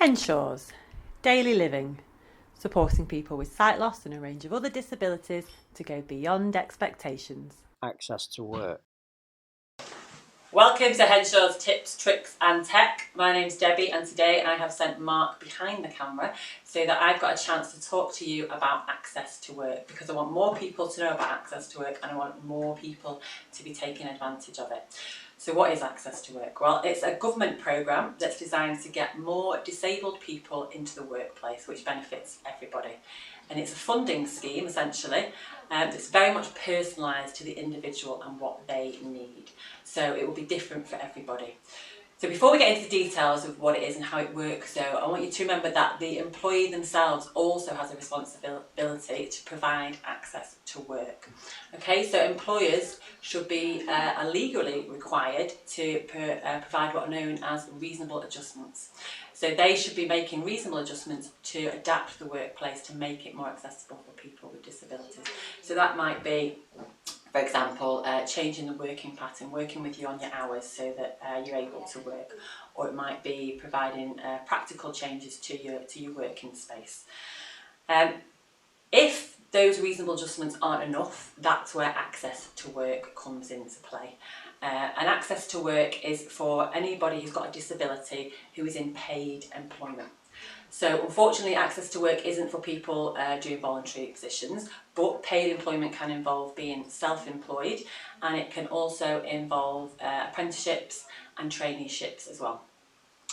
Henshaws, daily living, supporting people with sight loss and a range of other disabilities to go beyond expectations. Access to work. Welcome to Henshaws Tips, Tricks and Tech. My name's Debbie and today I have sent Mark behind the camera so that I've got a chance to talk to you about access to work, because I want more people to know about access to work and I want more people to be taking advantage of it. So what is access to work? Well, it's a government programme that's designed to get more disabled people into the workplace, which benefits everybody. And it's a funding scheme, essentially, that's very much personalised to the individual and what they need. So it will be different for everybody. So before we get into the details of what it is and how it works, though, I want you to remember that the employee themselves also has a responsibility to provide access to work. Okay, so employers should be legally required to provide what are known as reasonable adjustments. So they should be making reasonable adjustments to adapt the workplace to make it more accessible for people with disabilities. So that might be, for example, changing the working pattern, working with you on your hours so that you're able to work, or it might be providing practical changes to your working space. If those reasonable adjustments aren't enough, that's where access to work comes into play. And access to work is for anybody who's got a disability who is in paid employment. So unfortunately, access to work isn't for people doing voluntary positions, but paid employment can involve being self-employed, and it can also involve apprenticeships and traineeships as well.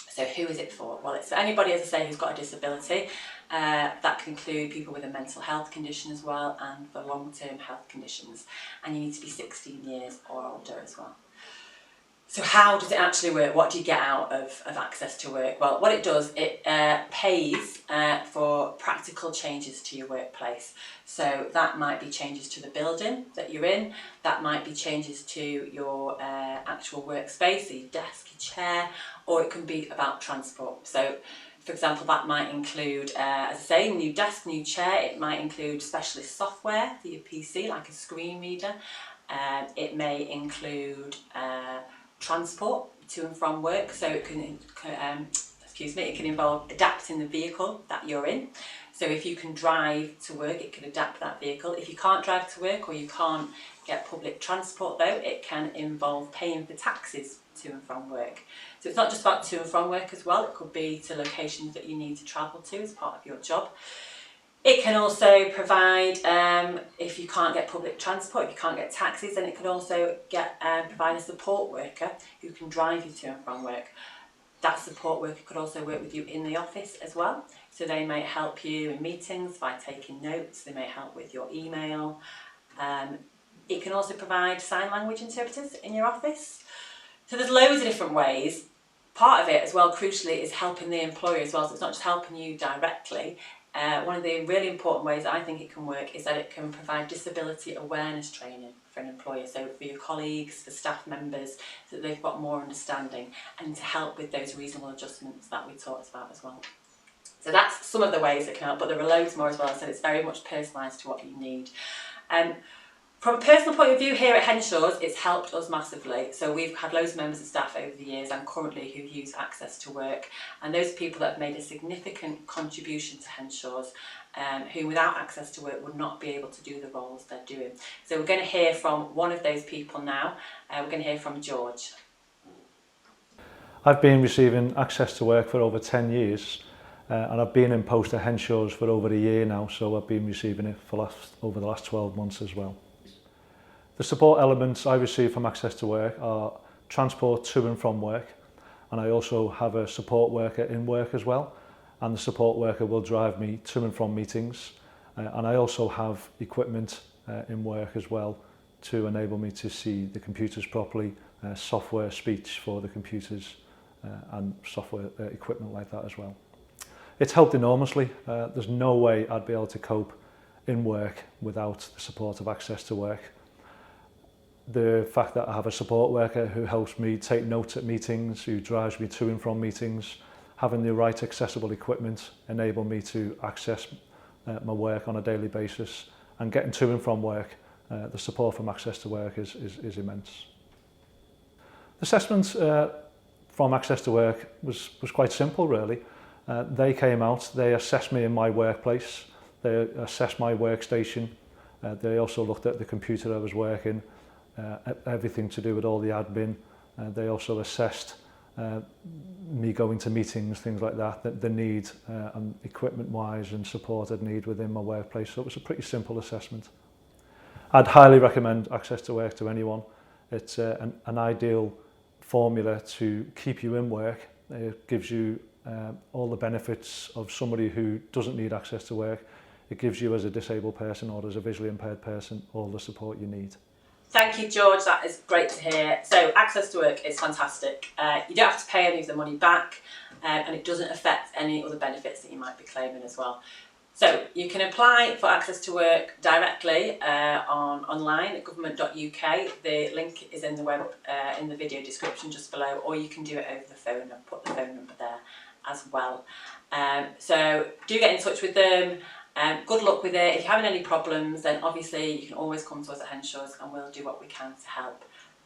So who is it for? Well, it's for anybody, as I say, who's got a disability. That can include people with a mental health condition as well, and for long-term health conditions. And you need to be 16 years or older as well. So how does it actually work? What do you get out of access to work? Well, what it does, it pays for practical changes to your workplace. So that might be changes to the building that you're in, that might be changes to your actual workspace, so your desk, your chair, or it can be about transport. So for example, that might include, as I say, new desk, new chair. It might include specialist software for your PC, like a screen reader. It may include transport to and from work, so it can it can involve adapting the vehicle that you're in. So if you can drive to work, it can adapt that vehicle. If you can't drive to work or you can't get public transport, though, it can involve paying for taxis to and from work. So it's not just about to and from work as well, it could be to locations that you need to travel to as part of your job. It can also provide, if you can't get public transport, if you can't get taxis, then it can also provide a support worker who can drive you to and from work. That support worker could also work with you in the office as well. So they may help you in meetings by taking notes, they may help with your email. It can also provide sign language interpreters in your office. So there's loads of different ways. Part of it as well, crucially, is helping the employer as well. So it's not just helping you directly. One of the really important ways I think it can work is that it can provide disability awareness training for an employer, so for your colleagues, for staff members, so that they've got more understanding, and to help with those reasonable adjustments that we talked about as well. So that's some of the ways it can help, but there are loads more as well, so it's very much personalised to what you need. From a personal point of view, here at Henshaws, it's helped us massively. So we've had loads of members of staff over the years and currently who use access to work. And those are people that have made a significant contribution to Henshaws, who without access to work would not be able to do the roles they're doing. So we're going to hear from one of those people now. We're going to hear from George. I've been receiving access to work for over 10 years. And I've been in post at Henshaws for over a year now, so I've been receiving it for over the last 12 months as well. The support elements I receive from access to work are transport to and from work, and I also have a support worker in work as well, and the support worker will drive me to and from meetings, and I also have equipment in work as well to enable me to see the computers properly, software speech for the computers and software equipment like that as well. It's helped enormously. There's no way I'd be able to cope in work without the support of access to work. The fact that I have a support worker who helps me take notes at meetings, who drives me to and from meetings, having the right accessible equipment enable me to access my work on a daily basis, and getting to and from work, the support from access to work is immense. The assessment from access to work was quite simple really. They came out, they assessed me in my workplace, they assessed my workstation, they also looked at the computer I was working, everything to do with all the admin. They also assessed me going to meetings, things like that, the need and equipment-wise and support I'd need within my workplace. So it was a pretty simple assessment. I'd highly recommend Access to Work to anyone. It's an ideal formula to keep you in work. It gives you all the benefits of somebody who doesn't need access to work. It gives you as a disabled person or as a visually impaired person all the support you need. Thank you, George. That is great to hear. So Access to Work is fantastic. You don't have to pay any of the money back, and it doesn't affect any other benefits that you might be claiming as well. So you can apply for Access to Work directly online at government.uk. The link is in the video description just below, or you can do it over the phone. I've put the phone number there as well. So do get in touch with them. Good luck with it. If you're having any problems, then obviously you can always come to us at Henshaws and we'll do what we can to help.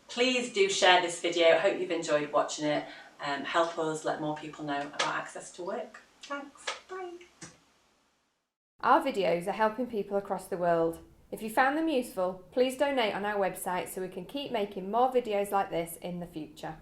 Please do share this video. I hope you've enjoyed watching it. Help us let more people know about Access to Work. Thanks. Bye. Our videos are helping people across the world. If you found them useful, please donate on our website so we can keep making more videos like this in the future.